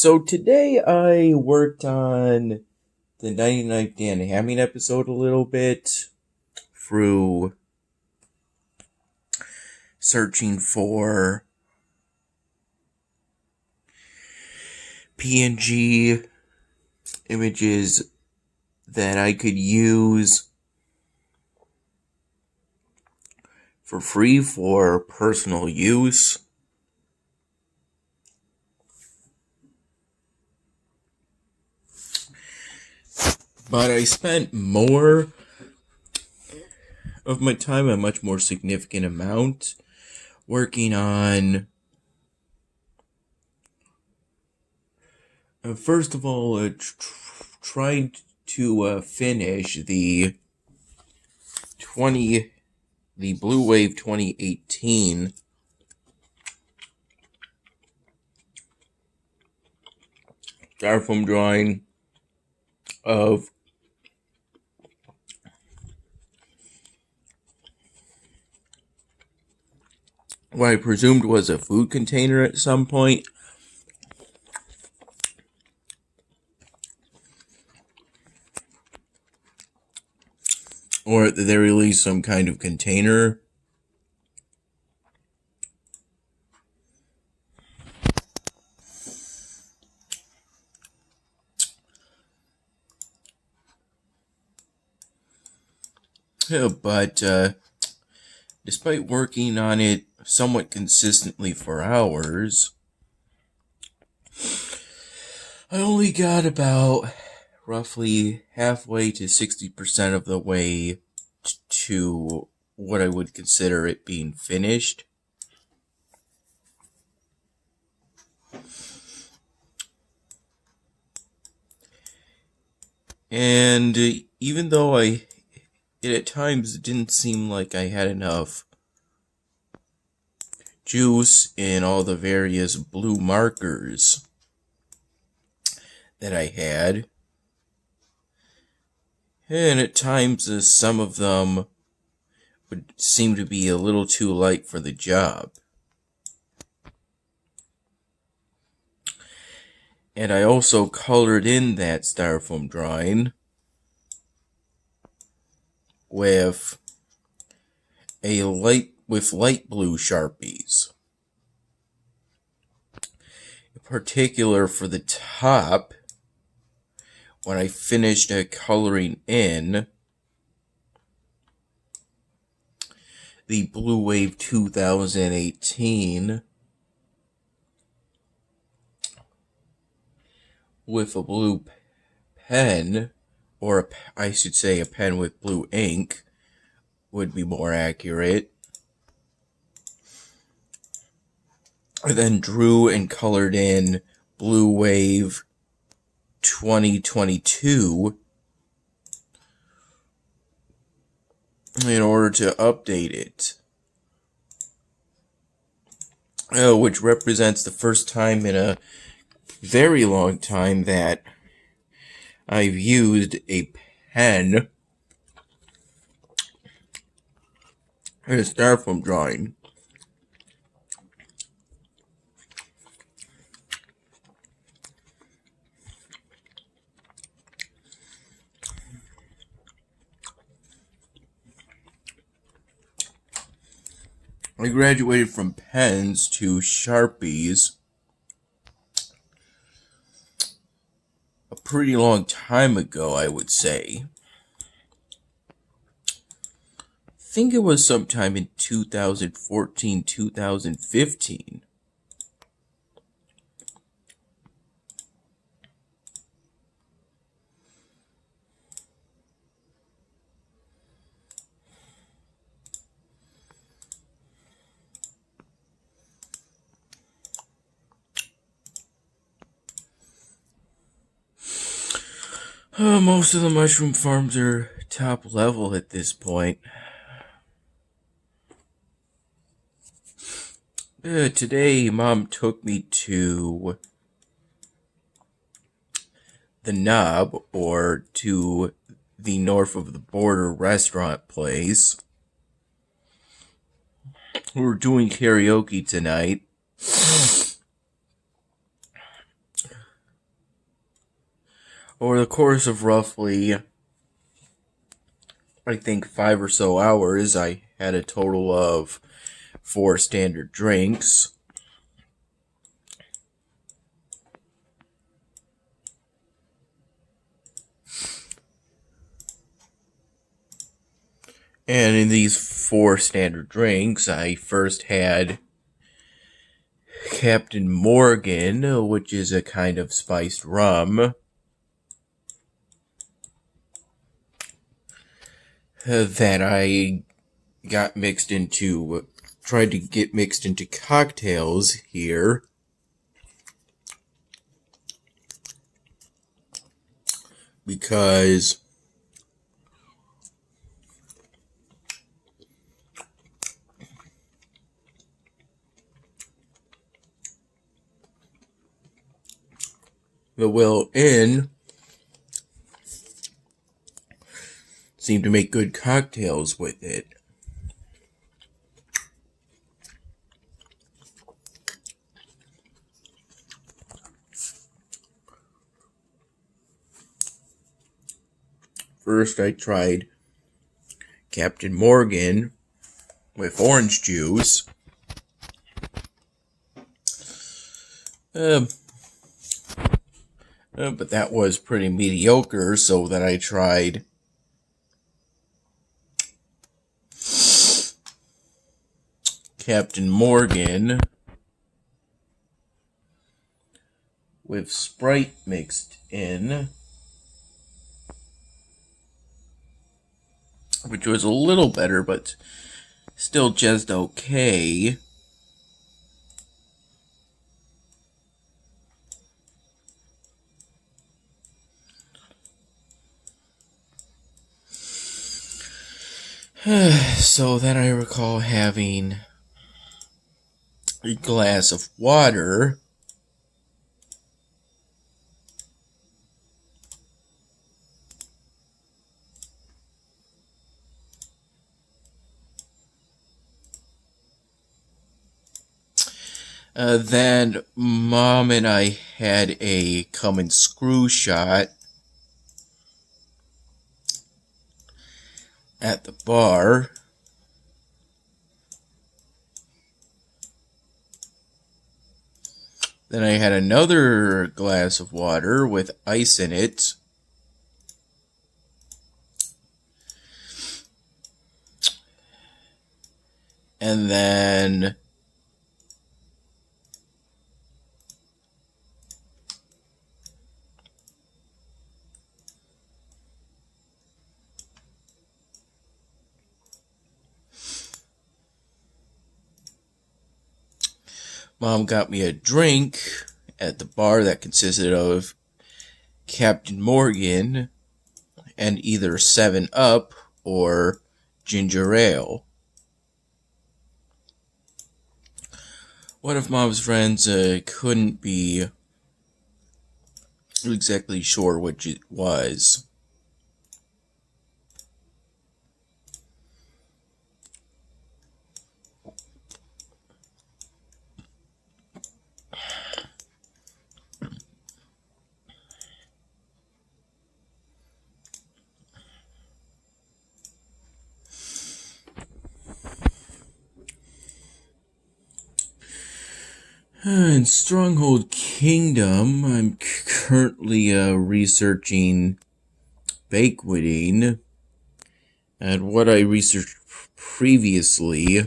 So today I worked on the 99th Dan Hamming episode a little bit through searching for PNG images that I could use for free for personal use. But I spent more of my time, a much more significant amount, working on, first of all, trying to finish the Blue Wave 2018 styrofoam drawing of what I presumed was a food container at some point. Or at the very least, some kind of container. But despite working on it somewhat consistently for hours, I only got about roughly halfway to 60% of the way to what I would consider it being finished. And even though it at times didn't seem like I had enough juice in all the various blue markers that I had, and at times some of them would seem to be a little too light for the job. And I also colored in that styrofoam drawing with light blue Sharpies. In particular, for the top, when I finished coloring in the Blue Wave 2018 with a blue pen, or I should say a pen with blue ink would be more accurate. I then drew and colored in Blue Wave 2022 in order to update it, which represents the first time in a very long time that I've used a pen in a styrofoam drawing. I graduated from pens to Sharpies pretty long time ago, I would say. I think it was sometime in 2014, 2015. Most of the mushroom farms are top level at this point. Today, Mom took me to the Knob, or to the north of the border restaurant place. We're doing karaoke tonight. Over the course of roughly, I think, 5 or so hours, I had a total of 4 standard drinks. And in these 4 standard drinks, I first had Captain Morgan, which is a kind of spiced rum. That I tried to get mixed into cocktails here. Because the Will Inn seemed to make good cocktails with it. First, I tried Captain Morgan with orange juice. But that was pretty mediocre, so then I tried Captain Morgan with Sprite mixed in, which was a little better, but still just okay. So then I recall having a glass of water. Then Mom and I had a come and screw shot at the bar. Then I had another glass of water with ice in it. And then Mom got me a drink at the bar that consisted of Captain Morgan and either 7-Up or ginger ale. One of Mom's friends couldn't be exactly sure which it was. In Stronghold Kingdom, I'm currently researching banqueting, and what I researched previously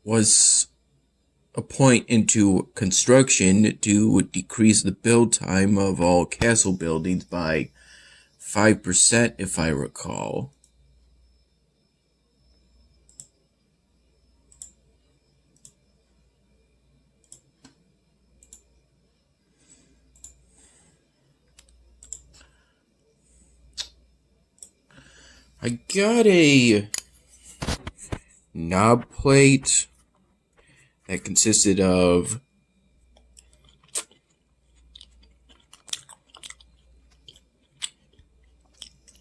was a point into construction to decrease the build time of all castle buildings by 5%, if I recall. I got a knob plate that consisted of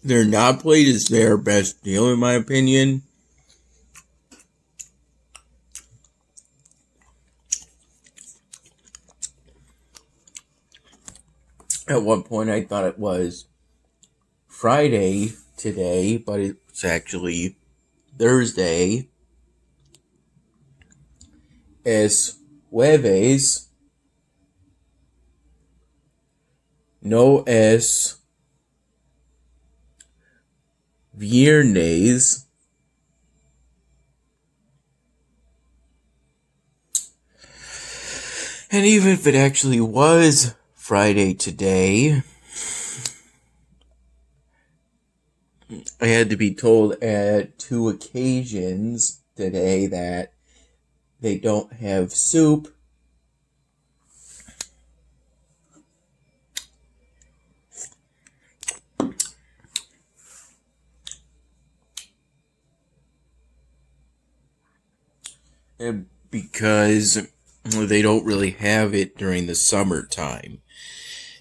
their knob plate is their best deal, in my opinion. At one point, I thought it was Friday today, but it's actually Thursday. Es jueves. No es viernes. And even if it actually was Friday today, I had to be told at 2 occasions today that they don't have soup. Because they don't really have it during the summertime.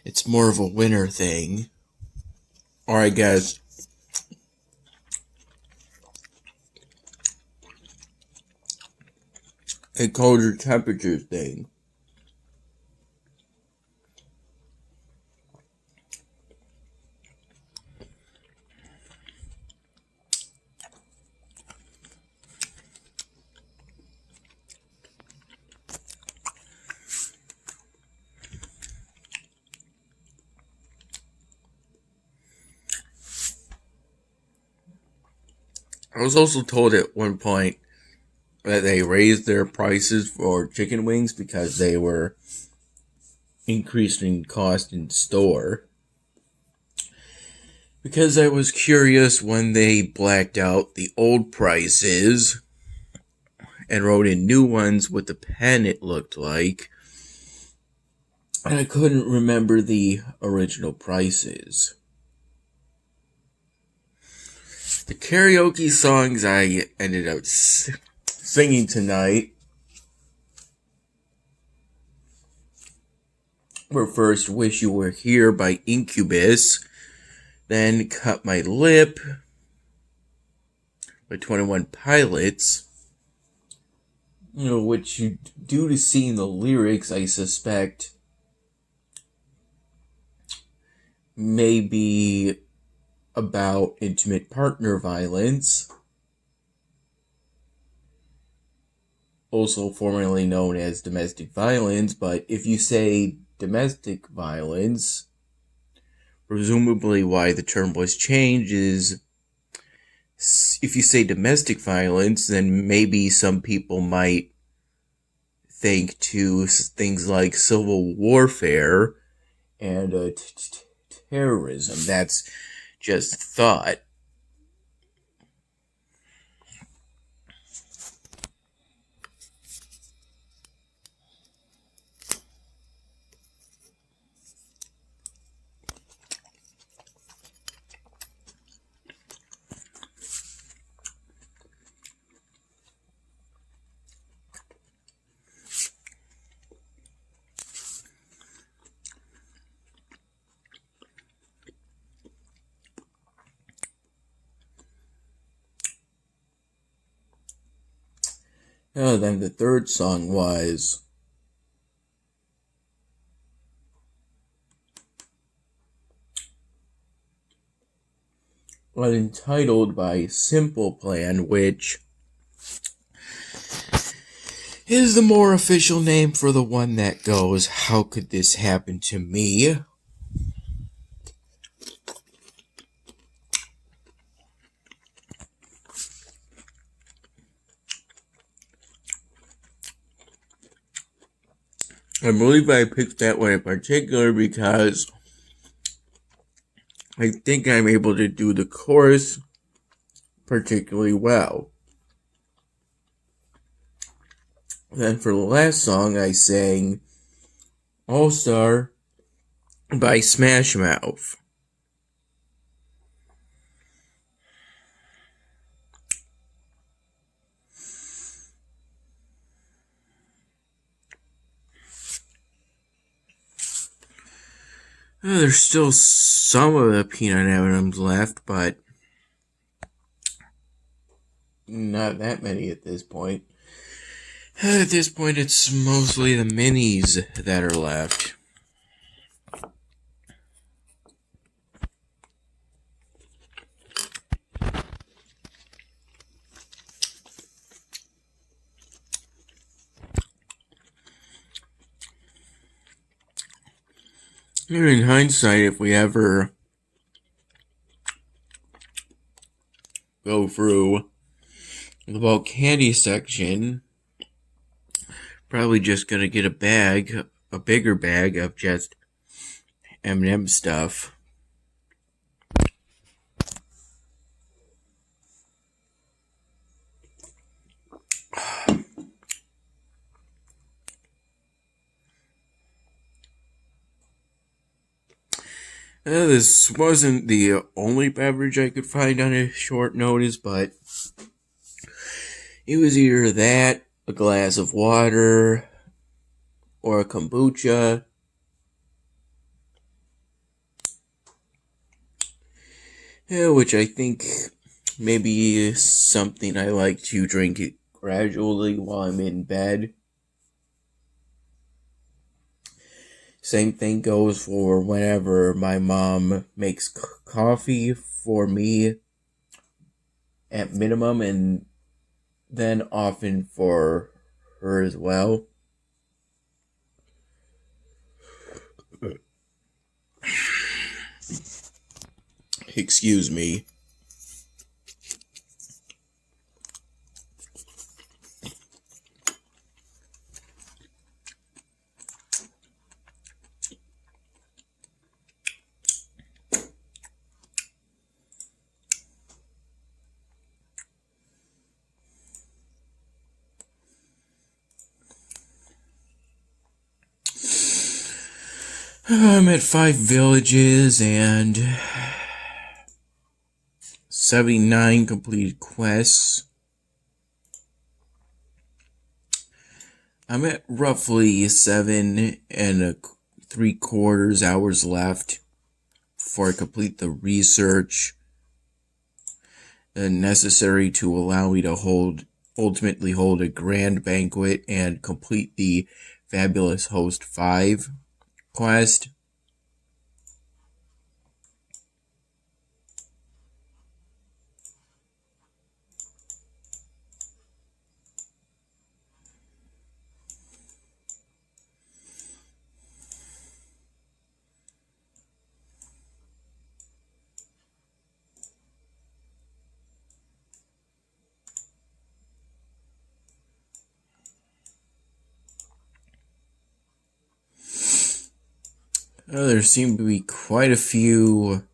It's more of a winter thing. Or I guess a colder temperature thing. I was also told at one point that they raised their prices for chicken wings because they were increasing cost in store. Because I was curious when they blacked out the old prices and wrote in new ones with the pen it looked like, and I couldn't remember the original prices. The karaoke songs I ended up singing tonight were first Wish You Were Here by Incubus, then Cut My Lip by 21 Pilots, which, due to seeing the lyrics, I suspect may be about intimate partner violence, also formerly known as domestic violence. But if you say domestic violence, presumably why the term was changed is, if you say domestic violence, then maybe some people might think to things like civil warfare and terrorism. That's just thought. Then the third song was Untitled by Simple Plan, which is the more official name for the one that goes, "How could this happen to me?" I believe I picked that one in particular because I think I'm able to do the chorus particularly well. Then for the last song, I sang All Star by Smash Mouth. There's still some of the peanut M&Ms left, but not that many at this point. At this point, it's mostly the minis that are left. In hindsight, if we ever go through the bulk candy section, probably just gonna get a bigger bag of just M&M stuff. This wasn't the only beverage I could find on a short notice, but it was either that, a glass of water, or a kombucha. Which I think maybe is something I like to drink it gradually while I'm in bed. Same thing goes for whenever my mom makes coffee for me at minimum, and then often for her as well. Excuse me. I'm at 5 villages and 79 completed quests. I'm at roughly 7.75 hours left before I complete the research necessary to allow me to ultimately hold a grand banquet and complete the Fabulous Host 5 quest. There seem to be quite a few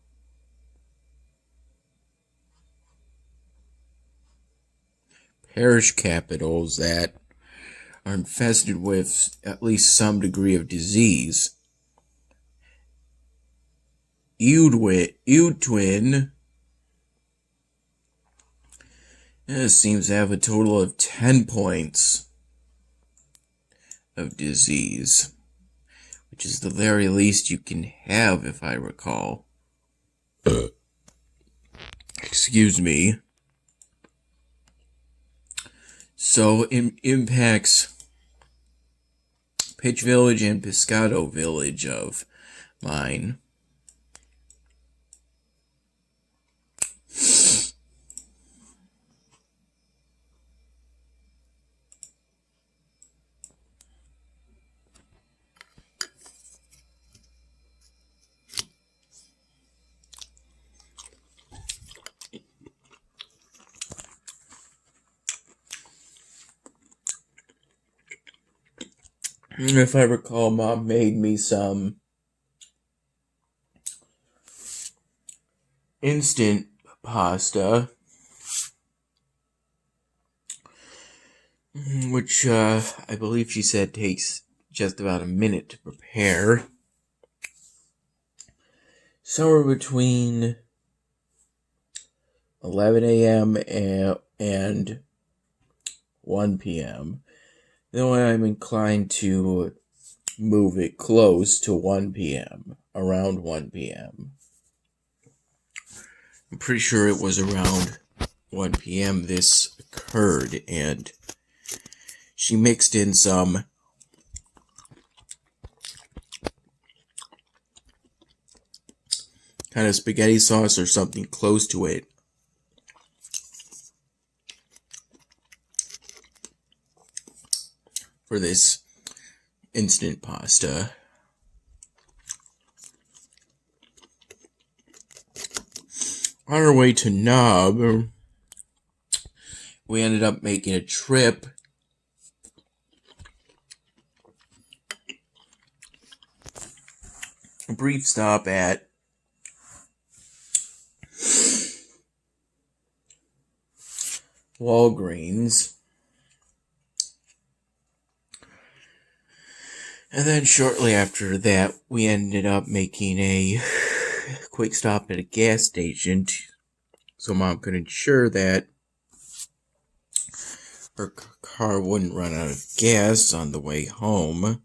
parish capitals that are infested with at least some degree of disease. Eudwin seems to have a total of 10 points of disease, which is the very least you can have, if I recall. Excuse me. So it impacts Pitch Village and Pescado Village of mine. If I recall, Mom made me some instant pasta, which I believe she said takes just about a minute to prepare. Somewhere between 11 a.m. and 1 p.m. Though I'm inclined to move it close to 1 p.m., around 1 p.m. I'm pretty sure it was around 1 p.m. this occurred, and she mixed in some kind of spaghetti sauce or something close to it. For this instant pasta. On our way to Knob, we ended up making a trip a brief stop at Walgreens. And then shortly after that, we ended up making a quick stop at a gas station so Mom could ensure that her car wouldn't run out of gas on the way home.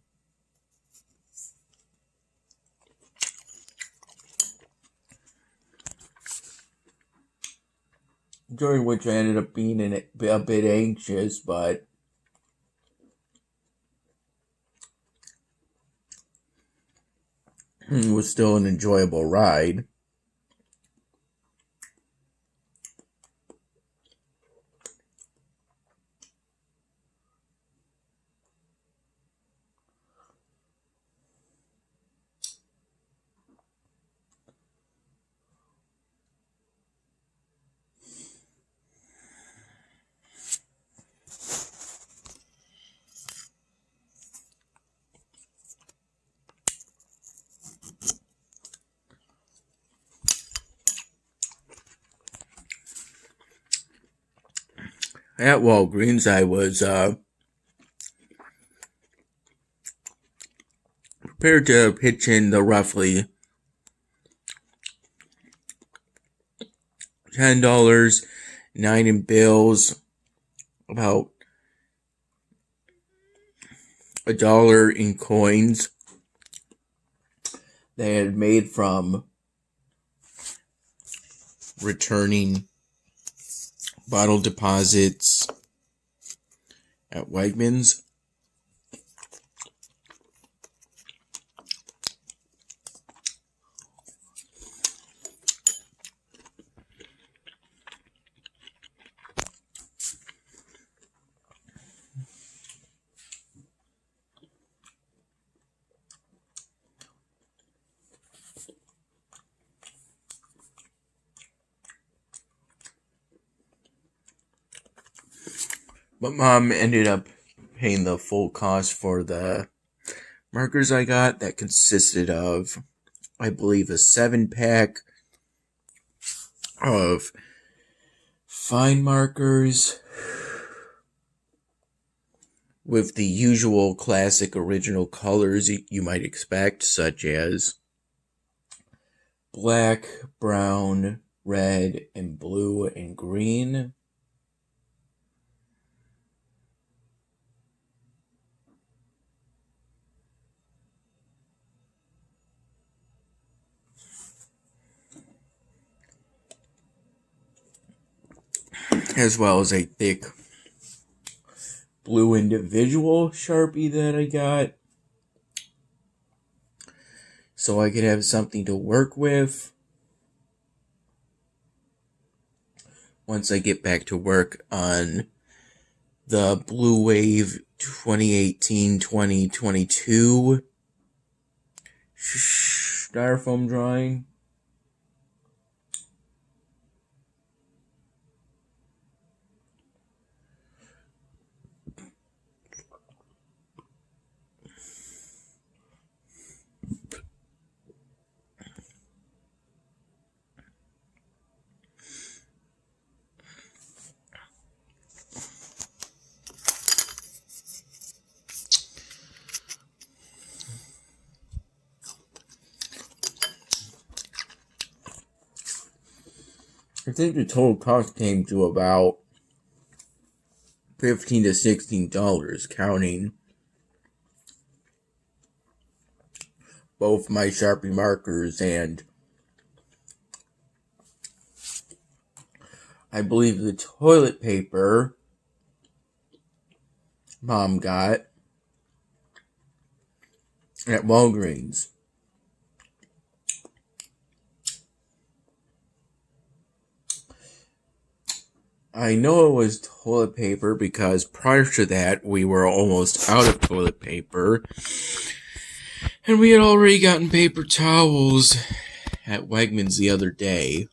During which I ended up being a bit anxious, but it was still an enjoyable ride. At Walgreens, I was prepared to pitch in the roughly $10, 9 in bills, about $1 in coins they had made from returning bottle deposits at Wegmans. But Mom ended up paying the full cost for the markers I got that consisted of, I believe, a 7-pack of fine markers with the usual classic original colors you might expect, such as black, brown, red, and blue, and green. As well as a thick blue individual Sharpie that I got, so I could have something to work with once I get back to work on the Blue Wave 2018-2022 styrofoam drawing. I think the total cost came to about $15 to $16, counting both my Sharpie markers and I believe the toilet paper Mom got at Walgreens. I know it was toilet paper because prior to that we were almost out of toilet paper. And we had already gotten paper towels at Wegmans the other day.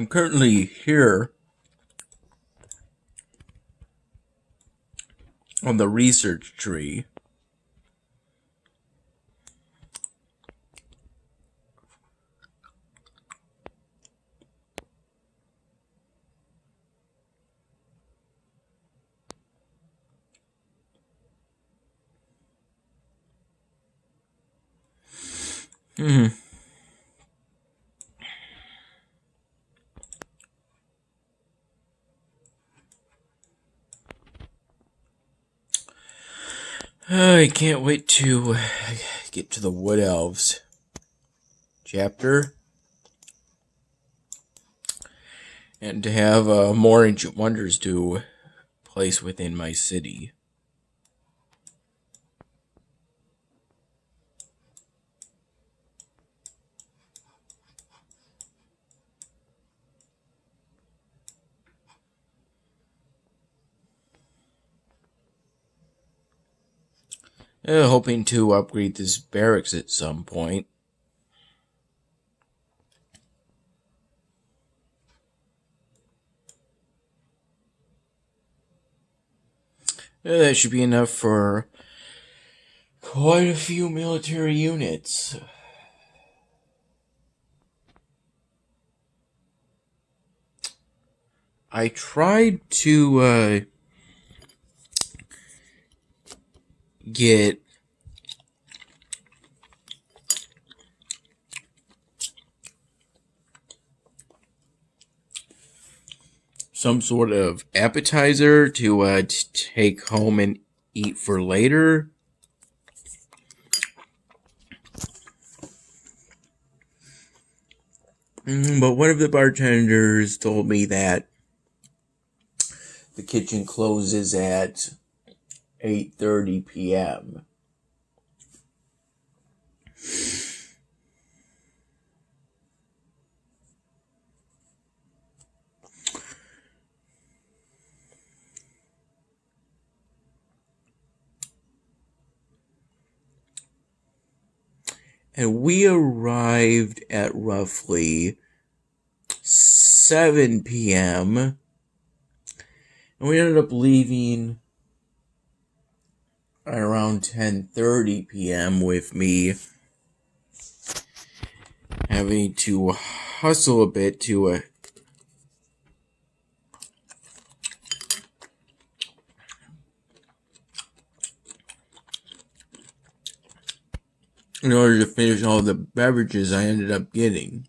I'm currently here on the research tree. I can't wait to get to the Wood Elves chapter and to have more Ancient Wonders to place within my city. Hoping to upgrade this barracks at some point. That should be enough for quite a few military units. I tried to get some sort of appetizer to take home and eat for later. But one of the bartenders told me that the kitchen closes at 8:30 p.m. And we arrived at roughly 7 p.m. And we ended up leaving at around 10:30 p.m. with me having to hustle a bit to in order to finish all the beverages I ended up getting.